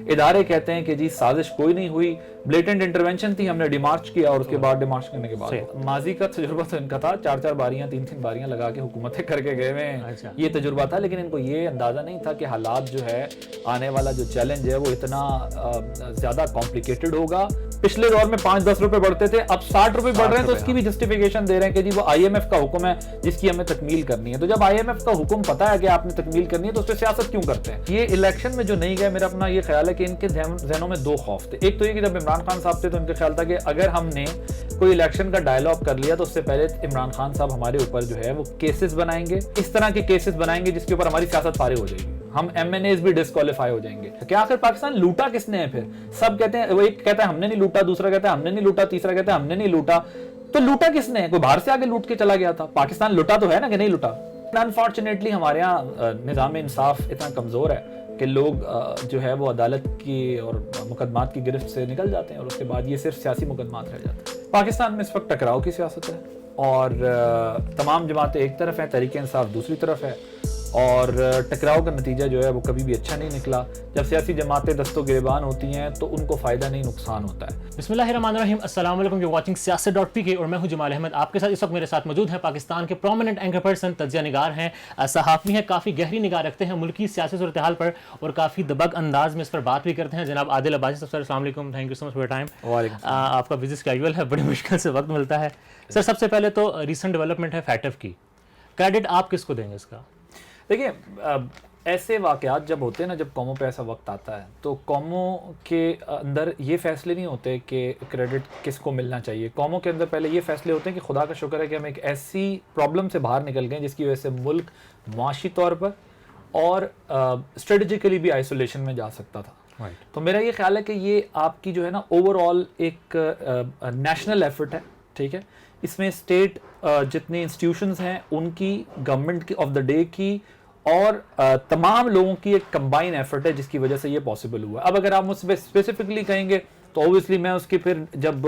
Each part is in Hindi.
इदारे कहते हैं कि जी साजिश कोई नहीं हुई, ब्लेटेंट इंटरवेंशन थी, हमने डिमार्च किया और उसके बाद डिमार्च करने के बाद माजी का तजुर्बा तो इनका था, 4-4 बारियां 3-3 बारियां लगा के हुकूमतें करके गए हुए हैं। ये तजुर्बा था, लेकिन इनको ये अंदाजा नहीं था कि हालात जो है, आने वाला जो चैलेंज है वो इतना ज्यादा कॉम्प्लिकेटेड होगा। पिछले दौर में 5-10 रुपए बढ़ते थे, अब 60 रुपए बढ़ रहे हैं, तो उसकी भी जस्टिफिकेशन दे रहे हैं कि जी वो IMF का हुक्म है जिसकी हमें तकमील करनी है। तो जब IMF का हुक्म पता है कि आपने तकमील करनी है तो उस पर सियासत क्यों करते हैं? ये इलेक्शन में जो नहीं गए, मेरा अपना ये ख्याल है कि इनके जहनों में दो खौफ थे। एक तो ये कि जब इमरान खान साहब थे तो इनका ख्याल था कि अगर हमने कोई इलेक्शन का डायलॉग कर लिया तो उससे पहले इमरान खान साहब हमारे ऊपर जो है वो केसेस बनाएंगे, इस तरह के केसेस बनाएंगे जिसके ऊपर हमारी सियासत फारिग हो जाएगी, हम MNAs भी डिस्क्वालीफाई हो जाएंगे। क्या आखिर पाकिस्तान लूटा किसने है? फिर सब कहते हैं, वो एक कहता है हमने नहीं लूटा, दूसरा कहता है हमने नहीं लूटा, तीसरा कहता है हमने नहीं लूटा। तो लूटा किसने है? कोई बाहर से आके लूट के चला गया था? पाकिस्तान लूटा तो है ना कि नहीं लूटा? अनफॉर्चुनेटली हमारे यहाँ निज़ाम इंसाफ इतना कमजोर है कि लोग जो है वो अदालत की और मुकदमात की गिरफ्त से निकल जाते हैं और उसके बाद ये सिर्फ सियासी मुकदमात रह जाते हैं। पाकिस्तान में इस वक्त टकराव की सियासत है और तमाम जमातें एक तरफ है, तहरीक इंसाफ दूसरी तरफ है, और टकराव का नतीजा जो है वो कभी भी अच्छा नहीं निकला। जब सियासी जमातें दस्तो गिरेबान होती हैं तो उनको फ़ायदा नहीं नुकसान होता है। बिस्मिल्लाहिर्रहमानिर्रहीम, अस्सलाम वालेकुम, यू वाचिंग सियासत.pk और मैं हूं जमाल अहमद। आपके साथ इस वक्त मेरे साथ मौजूद हैं पाकिस्तान के प्रोमिनेंट एंकर पर्सन, तज्ज़िया निगार हैं, सहाफ़ी हैं, काफ़ी गहरी निगाह रखते हैं मुल्की सियासी सूरत हाल पर और काफ़ी दबंग अंदाज में इस पर बात भी करते हैं। जनाब आदिल अब्बासी, सबसे अस्सलाम वालेकुम, thank you so much for your time. आपका बिजी स्केड्यूल है, बड़ी मुश्किल से वक्त मिलता है। सर, सबसे पहले तो रिसेंट डेवलपमेंट है फैटफ की, क्रेडिट आप किसको देंगे इसका? देखिए, ऐसे वाक़यात जब होते हैं ना, जब कौमों पे ऐसा वक्त आता है तो कौमों के अंदर ये फ़ैसले नहीं होते कि क्रेडिट किसको मिलना चाहिए। कौमों के अंदर पहले ये फ़ैसले होते हैं कि खुदा का शुक्र है कि हम एक ऐसी प्रॉब्लम से बाहर निकल गए जिसकी वजह से मुल्क माशी तौर पर और स्ट्रेटजिकली भी आइसोलेशन में जा सकता था। तो मेरा ये ख्याल है कि ये आपकी जो है ना ओवरऑल एक नेशनल एफर्ट है, ठीक है। इसमें स्टेट जितनी इंस्टीट्यूशंस हैं उनकी, गवर्नमेंट की ऑफ द डे की और तमाम लोगों की एक कंबाइन एफर्ट है जिसकी वजह से ये पॉसिबल हुआ। अब अगर आप मुझसे स्पेसिफिकली कहेंगे तो ऑब्वियसली मैं उसकी फिर जब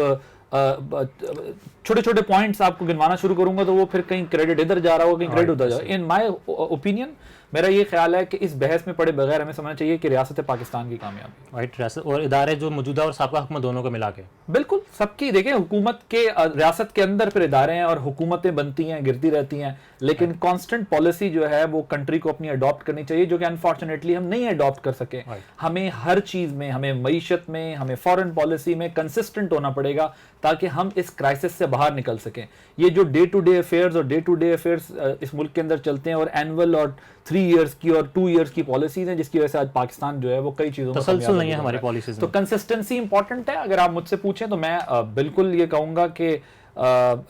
छोटे छोटे पॉइंट्स आपको गिनवाना शुरू करूंगा तो वो फिर कहीं क्रेडिट इधर जा रहा होगा, कहीं क्रेडिट उधर जा रहा है। इन माय ओपिनियन मेरा ये ख्याल है कि इस बहस में पड़े बगैर हमें समझना चाहिए कि रियासत पाकिस्तान की कामयाबी, राइट, रियासत और इदारे जो मौजूदा और साबका हुकूमत दोनों को मिला के, बिल्कुल सबकी, देखिए हुकूमत के रियासत के अंदर फिर इदारे हैं और हुकूमतें बनती हैं, गिरती रहती हैं, लेकिन कांस्टेंट पॉलिसी जो है वो कंट्री को अपनी अडॉप्ट करनी चाहिए, जो कि अनफॉर्चुनेटली हम नहीं अडॉप्ट कर सके। हमें हर चीज़ में, हमें मईशत में, हमें फॉरेन पॉलिसी में कंसिस्टेंट होना पड़ेगा ताकि हम इस क्राइसिस से बाहर निकल सकें। ये जो डे टू डे अफेयर्स और डे टू डे अफेयर्स इस मुल्क के अंदर चलते हैं और एनुअल और 3 इयर्स की और 2 इयर्स की पॉलिसीज हैं जिसकी वजह से आज पाकिस्तान जो है वो कई चीज़ों में तसलसल नहीं है हमारी पॉलिसीज। तो कंसिस्टेंसी इंपॉर्टेंट है। अगर आप मुझसे पूछें तो मैं बिल्कुल ये कहूँगा कि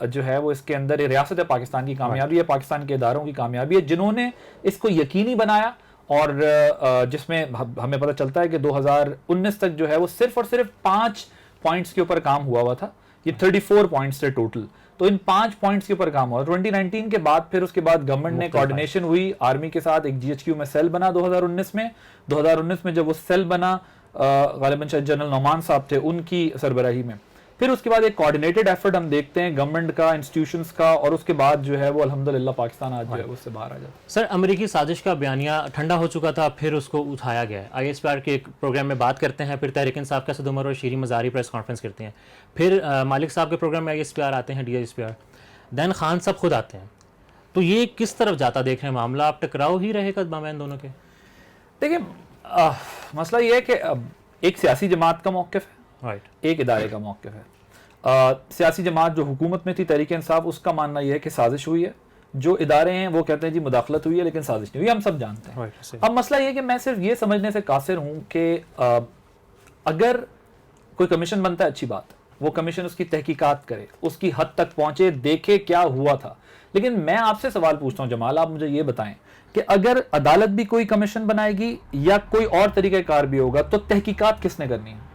जो है वो इसके अंदर रियासत पाकिस्तान की कामयाबी है, पाकिस्तान के इदारों की कामयाबी है जिन्होंने इसको यकीनी बनाया और जिसमें हमें पता चलता है कि 2019 तक जो है वो सिर्फ और सिर्फ 5 पॉइंट्स के ऊपर काम हुआ था। ये 34 पॉइंट्स थे टोटल, तो इन 5 पॉइंट्स के ऊपर काम हुआ। 2019 के बाद फिर उसके बाद गवर्नमेंट ने कोऑर्डिनेशन हुई आर्मी के साथ, एक GHQ में सेल बना 2019 में जब वो सेल बना गालिबन शायद जनरल नौमान साहब थे उनकी सरबराही में। फिर उसके बाद एक कोऑर्डिनेटेड एफर्ट हम देखते हैं गवर्नमेंट का, इंस्टीट्यूशंस का, और उसके बाद जो है वो अल्हम्दुलिल्लाह पाकिस्तान आज जो है उससे बाहर आ जाता है। सर, अमेरिकी साजिश का बयानिया ठंडा हो चुका था, फिर उसको उठाया गया है। ISPR के एक प्रोग्राम में बात करते हैं, फिर तहरीक इंसाफ का असद उमर और शीरी मज़ारी प्रेस कॉन्फ्रेंस करते हैं, फिर मालिक साहब के प्रोग्राम में ISPR आते हैं, DISPR, देन खान साहब खुद आते हैं। तो ये किस तरफ जाता देख रहे हैं मामला? आप टकराव ही रहेगा मामैन दोनों के? देखिए, मसला ये है कि एक सियासी जमात का मौक़िफ़ है, राइट, एक इदारे का मौक़िफ़ है। सियासी जमात जो हुकूमत में थी तहरीक इंसाफ, उसका मानना यह है कि साजिश हुई है। जो इदारे हैं वो कहते हैं जी मुदाखलत हुई है लेकिन साजिश नहीं हुई, हम सब जानते हैं। अब मसला ये है कि मैं सिर्फ ये समझने से कासिर हूँ कि अगर कोई कमीशन बनता है अच्छी बात है, वो कमीशन उसकी तहकीकात करे, उसकी हद तक पहुंचे, देखे क्या हुआ था। लेकिन मैं आपसे सवाल पूछता हूँ जमाल, आप मुझे ये बताएं कि अगर अदालत भी कोई कमीशन बनाएगी या कोई और तरीक़ाकार भी होगा तो तहकीकात किसने करनी है?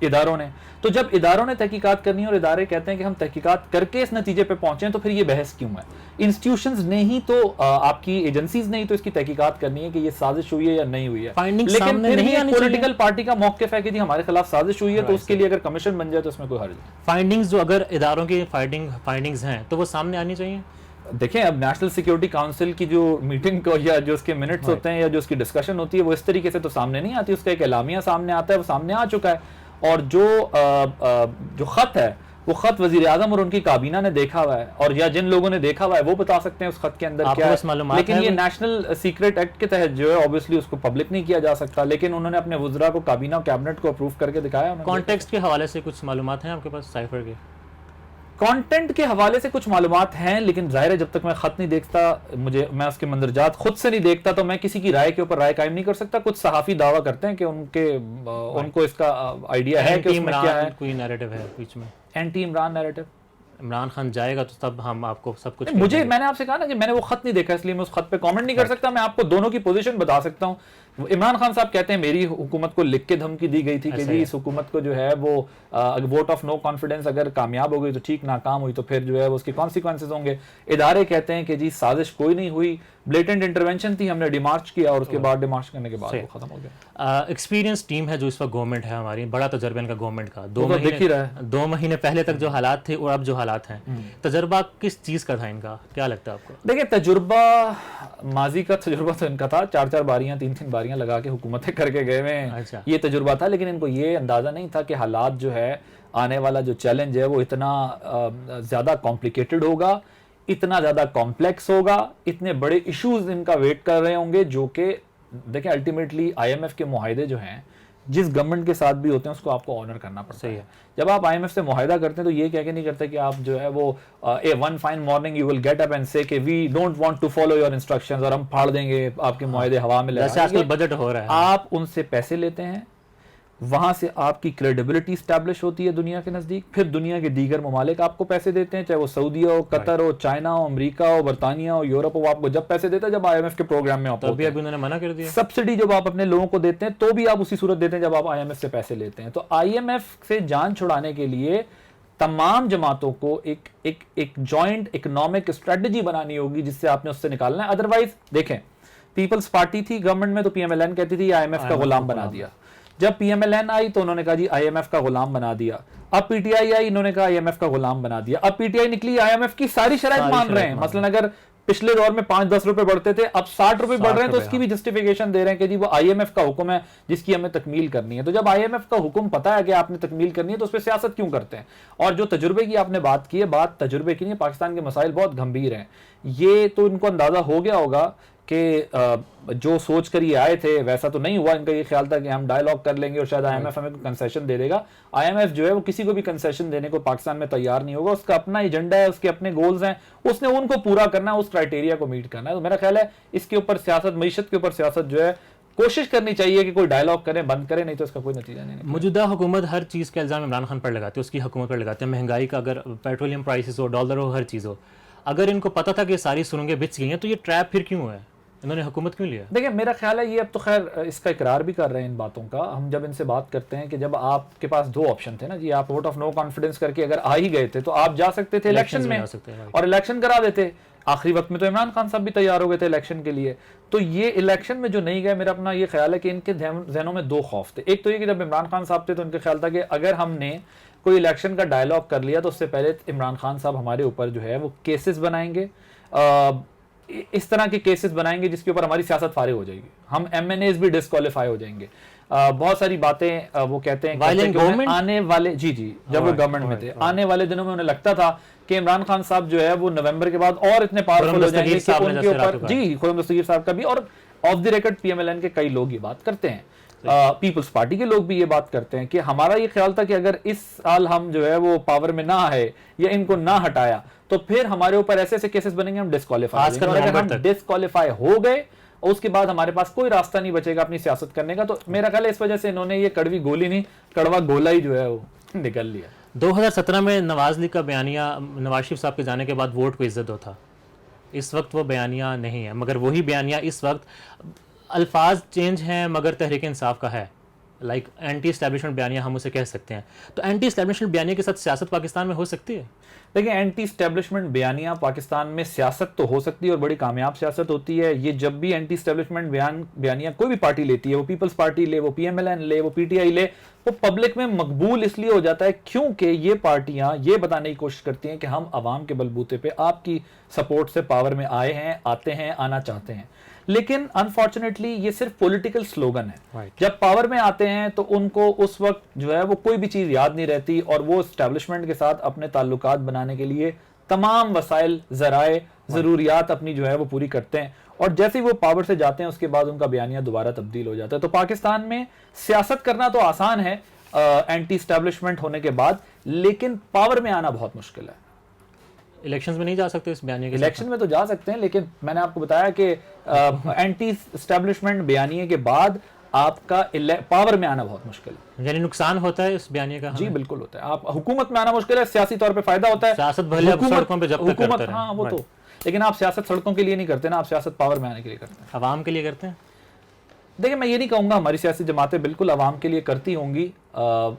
इदारों ने। तो जब इदारों ने तहकीकात करनी है और इदारे कहते हैं कि हम तहकीकात करके इस नतीजे पे पहुंचे, तो फिर ये बहस क्यों है? इंस्टीट्यूशंस ने ही तो आपकी एजेंसीज ने ही तो इसकी तहकीकात करनी है कि ये साजिश हुई है या नहीं हुई है। लेकिन फिर भी पॉलिटिकल पार्टी का मौक़िफ़ है कि जी हमारे खिलाफ साजिश हुई है, तो उसके लिए अगर कमीशन बन जाए तो उसमें कोई हर्ज नहीं। फाइंडिंग्स जो अगर इदारों की फाइंडिंग्स हैं तो वो सामने आनी चाहिए। देखें, अब नेशनल सिक्योरिटी काउंसिल की जो मीटिंग को या जो उसके मिनट्स होते हैं या जो उसकी डिस्कशन होती है वो इस तरीके से तो सामने नहीं आती, उसका एक एलामिया सामने आता है, वो सामने आ चुका है। और जो खत है वो खत वजीर आजम और उनकी काबीना ने देखा हुआ है, और या जिन लोगों ने देखा हुआ है वो बता सकते हैं उस खत के अंदर क्या है। लेकिन ये नेशनल सीक्रेट एक्ट के तहत जो है ऑब्वियसली उसको पब्लिक नहीं किया जा सकता, लेकिन उन्होंने अपने वुज़रा को, काबीना और कैबिनेट को अप्रूव करके दिखाया। कॉन्टेक्स्ट के हवाले से कुछ मालूमात हैं आपके पास साइफर के? कंटेंट के हवाले से कुछ मालूमात हैं, लेकिन जाहिर है जब तक मैं खत नहीं देखता, मैं उसके मंदरजात खुद से नहीं देखता, तो मैं किसी की राय के ऊपर राय कायम नहीं कर सकता। कुछ सहाफ़ी दावा करते हैं कि उनको इसका आइडिया है कि उसमें क्या है, कोई नैरेटिव है बीच में, एंटी इमरान नैरेटिव। इमरान खान जाएगा तो तब हम आपको सब कुछ मैंने आपसे कहा ना कि मैंने वो खत नहीं देखा, इसलिए मैं उस खत पे कमेंट नहीं कर सकता। मैं आपको दोनों की पोजीशन बता सकता हूँ। इमरान खान साहब कहते हैं मेरी हुकूमत को लिख के धमकी दी गई थी कि जी इस हुकूमत को जो है वो वोट ऑफ नो कॉन्फिडेंस अगर कामयाब हो गई तो ठीक, नाकाम हुई तो फिर जो है वो उसके कॉन्सिक्वेंसेज होंगे। इदारे कहते हैं कि जी साजिश कोई नहीं हुई, ब्लेटेंट इंटरवेंशन थी, हमने डिमार्च किया और उसके बाद डिमार्च करने के बाद वो खत्म हो गया। एक्सपीरियंस टीम है जो इस वक्त गवर्नमेंट है हमारी, बड़ा तजर्बा इनका गवर्नमेंट का। 2 महीने पहले तक जो हालात थे और अब जो हालात हैं, तजर्बा किस चीज़ का था इनका, क्या लगता है आपको? देखिए, तजुर्बा, माजी का तजुर्बा तो इनका था, 4-4 बारियां 3-3 बारियां लगा के हुकूमतें करके गए हुए हैं। अच्छा। ये तजुर्बा था, लेकिन इनको ये अंदाज़ा नहीं था कि हालात जो है, आने वाला जो चैलेंज है वो इतना ज़्यादा कॉम्प्लिकेटेड होगा, इतना ज़्यादा कॉम्प्लेक्स होगा, इतने बड़े इश्यूज इनका वेट कर रहे होंगे, जो कि देखें अल्टीमेटली IMF के मुआहदे जो हैं जिस गवर्नमेंट के साथ भी होते हैं उसको आपको ऑनर करना पड़ता है। जब आप IMF से मुआहदा करते हैं तो ये कह के नहीं करते कि आप जो है वो one fine morning you will get up and say कि we don't want to follow your instructions और हम फाड़ देंगे आपके मुआहदे हवा में। जैसे आजकल बजट हो रहा है, आप उनसे पैसे लेते हैं, वहां से आपकी क्रेडिबिलिटी स्टैब्लिश होती है दुनिया के नजदीक, फिर दुनिया के दीगर ममालिक आपको पैसे देते हैं, चाहे वो सऊदी हो, कतर हो, चाइना हो, अमेरिका हो, बरतानिया हो, यूरोप हो, आपको जब पैसे देता है जब IMF के प्रोग्राम में आप अभी उन्होंने मना कर दिया। सब्सिडी जब आप अपने लोगों को देते हैं तो भी आप उसी सूरत देते हैं जब आप IMF से पैसे लेते हैं। तो IMF से जान छुड़ाने के लिए तमाम जमातों को एक जॉइंट इकोनॉमिक स्ट्रेटजी बनानी होगी जिससे आपने उससे निकालना है। अदरवाइज देखें, पीपल्स पार्टी थी गवर्नमेंट में तो PMLN कहती थी IMF का गुलाम बना दिया। जब PMLN आई तो उन्होंने कहा जी IMF का गुलाम बना दिया। अब PTI आई, इन्होंने कहा IMF का गुलाम बना दिया। अब PTI निकली, IMF की सारी शराइत मान रहे हैं। मसलन अगर पिछले दौर में 5-10 रुपए बढ़ते थे, अब 60 रुपए बढ़ रहे हैं, तो उसकी भी जस्टिफिकेशन दे रहे हैं कि जी वो IMF का हुक्म है जिसकी हमें तकमील करनी है। तो जब IMF का हुक्म पता है कि आपने तकमील करनी है तो उस पर सियासत क्यों करते हैं? और जो तजुर्बे की आपने बात की है, बात तजुर्बे की नहीं, पाकिस्तान के मसाइल बहुत गंभीर हैं। ये तो इनको अंदाजा हो गया होगा कि जो सोच कर ये आए थे वैसा तो नहीं हुआ। इनका ये ख्याल था कि हम डायलॉग कर लेंगे और शायद IMF हमें कंसेशन दे देगा। IMF जो है वो किसी को भी कंसेशन देने को पाकिस्तान में तैयार नहीं होगा। उसका अपना एजेंडा है, उसके अपने गोल्स हैं, उसने उनको पूरा करना है, उस क्राइटेरिया को मीट करना है। तो मेरा ख्याल है इसके ऊपर सियासत, मईशत के ऊपर सियासत जो है कोशिश करनी चाहिए कि कोई डायलॉग करें, बंद करें, नहीं तो इसका कोई नतीजा नहीं। मौजूदा हुकूमत हर चीज़ का इल्ज़ाम इमरान खान पर लगाती है, उसकी हुकूमत पर लगाते हैं। महंगाई का, अगर पेट्रोलियम प्राइसेस हो, डॉलर हो, हर चीज़ हो, अगर इनको पता था कि सारी सुरंगें बिछ गई हैं तो ये ट्रैप फिर क्यों है? इन्होंने हुकूमत क्यों लिया? देखिए, मेरा ख्याल है ये अब तो खैर इसका इकरार भी कर रहे हैं इन बातों का। हम जब इनसे बात करते हैं कि जब आपके पास 2 ऑप्शन थे ना जी, आप वोट ऑफ नो कॉन्फिडेंस करके अगर आ ही गए थे तो आप जा सकते थे इलेक्शन में और इलेक्शन करा देते। आखिरी वक्त में तो इमरान खान साहब भी तैयार हो गए थे इलेक्शन के लिए। तो ये इलेक्शन में जो नहीं गए, मेरा अपना ये ख्याल है कि इनके जहनों में 2 खौफ थे। एक तो ये कि जब इमरान खान साहब थे तो उनका ख्याल था कि अगर हमने कोई इलेक्शन का डायलॉग कर लिया तो उससे पहले इमरान खान साहब हमारे ऊपर जो है वो केसेस बनाएंगे, इस तरह के केसेस बनाएंगे जिसके ऊपर हमारी सियासत फारिग हो जाएगी, हम MNAs भी डिस्क्वालीफाई हो जाएंगे। बहुत सारी बातें वो कहते हैं कि आने वाले जब वो गवर्नमेंट में थे, आने वाले दिनों में उन्हें लगता था कि इमरान खान साहब जो है वो नवंबर के बाद और इतने पावरफुल हो जाएंगे कि उनके ऊपर खुर्रम दस्तगीर साहब का भी, और ऑफ द रिकॉर्ड PMLN के कई लोग ये बात करते हैं, पीपल्स पार्टी के लोग भी ये बात करते हैं कि हमारा ये ख्याल था कि अगर इस साल हम जो है वो पावर में ना आए या इनको ना हटाया तो फिर हमारे ऊपर ऐसे ऐसे केसेस बनेंगे, हम डिस्क्वालीफाई, अगर हम डिस्क्वालीफाई हो गए उसके बाद हमारे पास कोई रास्ता नहीं बचेगा अपनी सियासत करने का। तो मेरा ख्याल है इस वजह से इन्होंने ये कड़वी गोली नहीं, कड़वा गोला ही जो है वो निकल लिया। 2017 में नवाज लीग का बयानिया, नवाज शरीफ साहब के जाने के बाद वोट को इज्जत दो था, इस वक्त वो बयानिया नहीं है, मगर वही बयानिया इस वक्त अल्फाज चेंज हैं मगर तहरीक इंसाफ का है। लाइक एंटी एस्टैब्लिशमेंट बयानिया हम उसे कह सकते हैं, तो एंटी एस्टैब्लिशमेंट बयानिया के साथ सियासत पाकिस्तान में हो सकती है? देखिए, एंटी स्टैब्लिशमेंट बयानियां पाकिस्तान में सियासत तो हो सकती है और बड़ी कामयाब सियासत होती है। ये जब भी एंटी स्टैब्लिशमेंट बयानियां कोई भी पार्टी लेती है, वो पीपल्स पार्टी ले, वो पीएमएलएन ले, वो पीटीआई ले, वो पब्लिक में मकबूल इसलिए हो जाता है क्योंकि ये पार्टियां ये बताने की कोशिश करती हैं कि हम अवाम के बलबूते पे आपकी सपोर्ट से पावर में आए हैं, आते हैं, आना चाहते हैं। लेकिन अनफॉर्चुनेटली ये सिर्फ पॉलिटिकल स्लोगन है। Right. जब पावर में आते हैं तो उनको उस वक्त जो है वो कोई भी चीज याद नहीं रहती और वो एस्टैब्लिशमेंट के साथ अपने ताल्लुकात बनाने के लिए तमाम वसाइल, जराए, जरूरियात अपनी जो है वो पूरी करते हैं और जैसे ही वो पावर से जाते हैं उसके बाद उनका बयानिया दोबारा तब्दील हो जाता है। तो पाकिस्तान में सियासत करना तो आसान है एंटी एस्टैब्लिशमेंट होने के बाद, लेकिन पावर में आना बहुत मुश्किल है। इलेक्शंस में नहीं जा सकते इस बयानिया के साथ? इलेक्शन में तो जा सकते हैं, लेकिन मैंने आपको बताया कि एंटी एस्टैब्लिशमेंट बयानिए के बाद आपका पावर में आना बहुत मुश्किल है। यानी नुकसान होता है इस बयानिया का? जी बिल्कुल होता है। आप हुकूमत में आना मुश्किल है, सियासी तौर पे फायदा होता है। सियासत भले आप सड़कों पे जब तक करते रहें। हाँ वो तो, लेकिन आप सियासत सड़कों के लिए नहीं करते ना, आप सियासत पावर में आने के लिए करते हैं, अवाम के लिए करते हैं। देखिए, मैं ये नहीं कहूंगा हमारी सियासी जमातें बिल्कुल आवाम के लिए करती होंगी,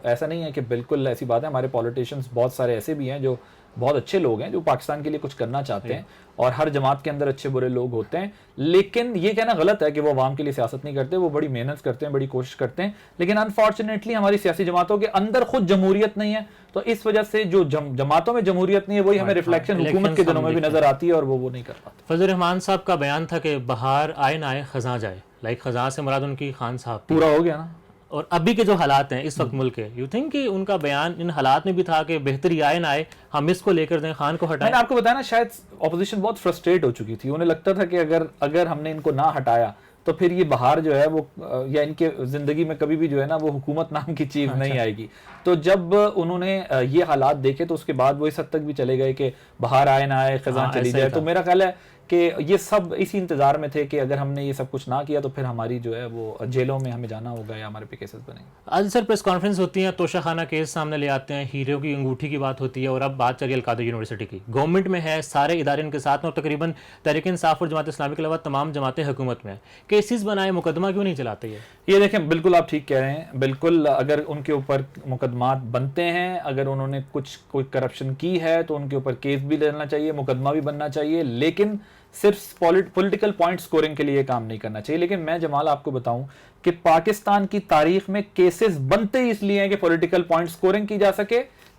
ऐसा नहीं है कि बिल्कुल ऐसी बात है। हमारे पॉलिटिशियंस बहुत सारे ऐसे भी हैं जो बहुत अच्छे लोग हैं, जो पाकिस्तान के लिए कुछ करना चाहते हैं और हर जमात के अंदर अच्छे बुरे लोग होते हैं। लेकिन ये कहना गलत है कि वो आवाम के लिए सियासत नहीं करते, वो बड़ी मेहनत करते हैं, बड़ी कोशिश करते हैं। लेकिन अनफॉर्चुनेटली हमारी सियासी जमातों के अंदर खुद जमहूरियत नहीं है, तो इस वजह से जो जमातों में जमहूरियत नहीं है वही हमें रिफ्लेक्शन हुकूमत के दिनों में भी नजर आती है और वो नहीं कर पाते। फजल रहमान साहब का बयान था कि बहार आए ना आए खजा जाए, लाइक खजा से मुराद उनकी खान साहब पूरा हो गया ना। और अभी के जो हालात हैं इस वक्त मुल्क के, यू थिंक कि उनका बयान इन हालात में भी था कि बेहतरी आए ना आए हम इसको लेकर दें, खान को हटाएं? मैंने आपको बताया ना, शायद ऑपोजिशन बहुत फ्रस्ट्रेट हो चुकी थी। उन्हें लगता था कि अगर हमने इनको ना हटाया तो फिर ये बहार जो है वो या इनके जिंदगी में कभी भी जो है ना वो हुकूमत नाम की चीज नहीं आएगी। तो जब उन्होंने ये हालात देखे तो उसके बाद वो इस हद तक भी चले गए कि बहार आए ना आए खजान चली जाए। तो मेरा ख्याल है कि ये सब इसी इंतजार में थे कि अगर हमने ये सब कुछ ना किया तो फिर हमारी जो है वो जेलों में हमें जाना होगा या हमारे पे केसेस बनेंगे। आज सर प्रेस कॉन्फ्रेंस होती है, तोशा खाना केस सामने ले आते हैं, हीरो की अंगूठी की बात होती है और अब बात चली अलकादर यूनिवर्सिटी की। गवर्नमेंट में है, सारे इदारे इनके साथ में और तकरीबन तहरीक इंसाफ और जमात इस्लामी के अलावा तमाम जमातें हुकूमत में है। केसेस बनाए, मुकदमा क्यों नहीं चलाते? ये देखें, बिल्कुल आप ठीक कह रहे हैं। बिल्कुल अगर उनके ऊपर मुकदमात बनते हैं, अगर उन्होंने कोई करप्शन की है तो उनके ऊपर केस भी लेना चाहिए, मुकदमा भी बनना चाहिए, लेकिन सिर्फ पॉलिटिकल पॉइंट स्कोरिंग के लिए काम नहीं करना चाहिए। लेकिन मैं जमाल आपको बताऊं कि पाकिस्तान की तारीख में केसेस बनते ही इसलिए हैं कि पॉलिटिकल पॉइंट स्कोरिंग की जा सके,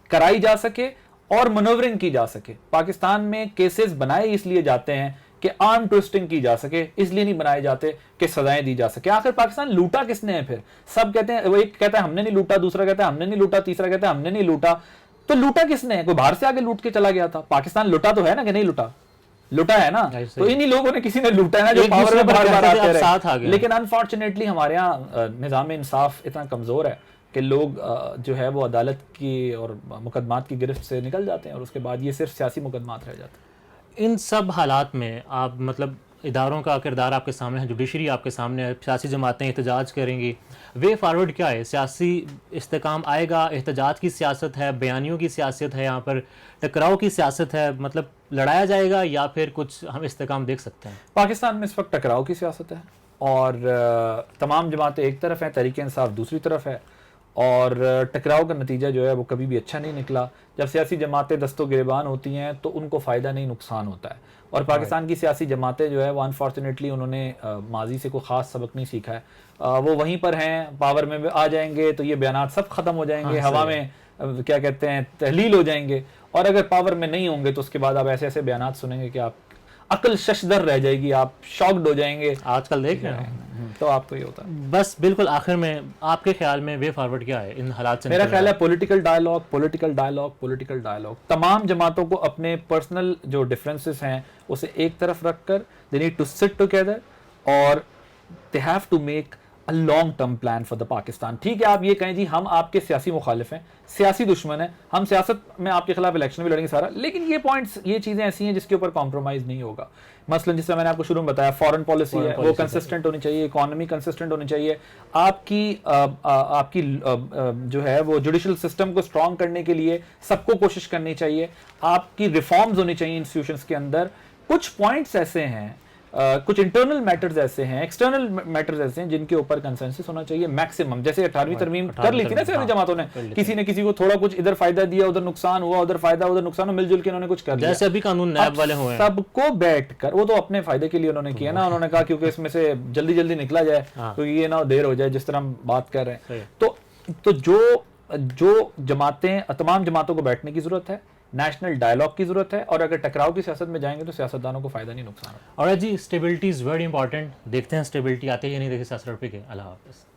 कराई जा सके और मनोवरिंग की जा सके। पाकिस्तान में केसेस बनाए इसलिए जाते हैं कि आर्म ट्विस्टिंग की जा सके, इसलिए नहीं बनाए जाते कि सजाएं दी जा सके। आखिर पाकिस्तान लूटा किसने है? फिर सब कहते हैं, वो एक कहता है हमने नहीं लूटा, दूसरा कहता है हमने नहीं लूटा, तीसरा कहता है हमने नहीं लूटा। तो लूटा किसने है? कोई बाहर से आके लूट के चला गया था? पाकिस्तान लूटा तो है ना कि नहीं लूटा? लूटा है ना। तो इन्हीं लोगों ने किसी ने लूटा है ना, जो पावर में बार-बार आते रहे। लेकिन अनफॉर्चुनेटली हमारे यहाँ निज़ाम इंसाफ इतना कमजोर है कि लोग जो है वो अदालत की और मुकदमात की गिरफ्त से निकल जाते हैं और उसके बाद ये सिर्फ सियासी मुकदमात रह जाते हैं। इन सब हालात में आप मतलब इदारों का किरदार आपके सामने है, जुडिशरी आपके सामने है, सियासी जमातें एहतजाज करेंगी, वे फॉरवर्ड क्या है? सियासी इस्तेकाम आएगा, एहतजाज की सियासत है, बयानियों की सियासत है, यहाँ पर टकराव की सियासत है, मतलब लड़ाया जाएगा या फिर कुछ हम इस्तेकाम देख सकते हैं? पाकिस्तान में इस वक्त टकराव की सियासत है और तमाम जमातें एक तरफ हैं, तहरीक इंसाफ दूसरी तरफ है और टकराव का नतीजा जो है वो कभी भी अच्छा नहीं निकला। जब सियासी जमातें दस्तो गिरबान होती हैं तो उनको फ़ायदा नहीं नुकसान होता है। और पाकिस्तान की सियासी जमातें जो है वो अनफॉर्चुनेटली उन्होंने माजी से कोई ख़ास सबक नहीं सीखा है। वो वहीं पर हैं, पावर में आ जाएंगे तो ये बयानात सब ख़त्म हो जाएंगे, हवा में क्या कहते हैं तहलील हो जाएंगे। और अगर पावर में नहीं होंगे तो उसके बाद आप ऐसे ऐसे बयानात सुनेंगे कि आप अकल शशदर रह जाएगी, आप शॉक्ड हो जाएंगे। आजकल देख रहे हैं तो आपको ये होता है। बस बिल्कुल आखिर में आपके ख्याल में वे फॉरवर्ड क्या है इन हालात से? मेरा ख्याल है political dialogue, political dialogue, political dialogue. तमाम जमातों को अपने पर्सनल जो डिफरेंसेस हैं उसे एक तरफ रखकर they need to sit together और they have to make a long term plan for the Pakistan. ठीक है, आप ये कहें जी हम आपके सियासी मुखालिफ हैं, सियासी दुश्मन हैं, हम सियासत में आपके खिलाफ इलेक्शन भी लड़ेंगे सारा, लेकिन ये पॉइंट्स, ये चीज़ें ऐसी हैं जिसके ऊपर कॉम्प्रोमाइज़ नहीं होगा। मसलन जिससे मैंने आपको शुरू में बताया, फॉरेन पॉलिसी है वो कंसिस्टेंट होनी चाहिए, इकोनॉमी कंसिस्टेंट होनी चाहिए, आपकी जो है वो जुडिशल सिस्टम को स्ट्रॉन्ग करने के लिए सबको कोशिश करनी चाहिए, आपकी रिफॉर्म्स होनी चाहिए इंस्टीट्यूशंस के अंदर। कुछ पॉइंट्स ऐसे हैं कुछ इंटरनल मैटर्स ऐसे हैं, एक्सटर्नल मैटर्स ऐसे हैं जिनके ऊपर कंसेंसस होना चाहिए मैक्सिमम। जैसे 18वीं तरमीम कर ली थी ना सारी जमातों ने, किसी ने किसी को थोड़ा कुछ इधर फायदा दिया, उधर नुकसान हुआ, उधर फायदा उधर नुकसान, मिलजुल के उन्होंने कुछ कर लिया। जैसे अभी कानून नैब वाले हुए, सबको बैठकर, वो तो अपने फायदे के लिए उन्होंने किया ना, उन्होंने कहा क्योंकि इसमें से जल्दी जल्दी निकला जाए तो ये ना देर हो जाए, जिस तरह हम बात कर रहे हैं। तो जो जमातें, तमाम जमातों को बैठने की जरूरत है, नेशनल डायलॉग की जरूरत है, और अगर टकराव की सियासत में जाएंगे तो सियासतदानों को फायदा नहीं नुकसान। और जी स्टेबिलिटी इज वेरी इंपॉर्टेंट। देखते हैं स्टेबिलिटी आती है या नहीं देखिए सियासत के। अल्लाह हाफ़िज़।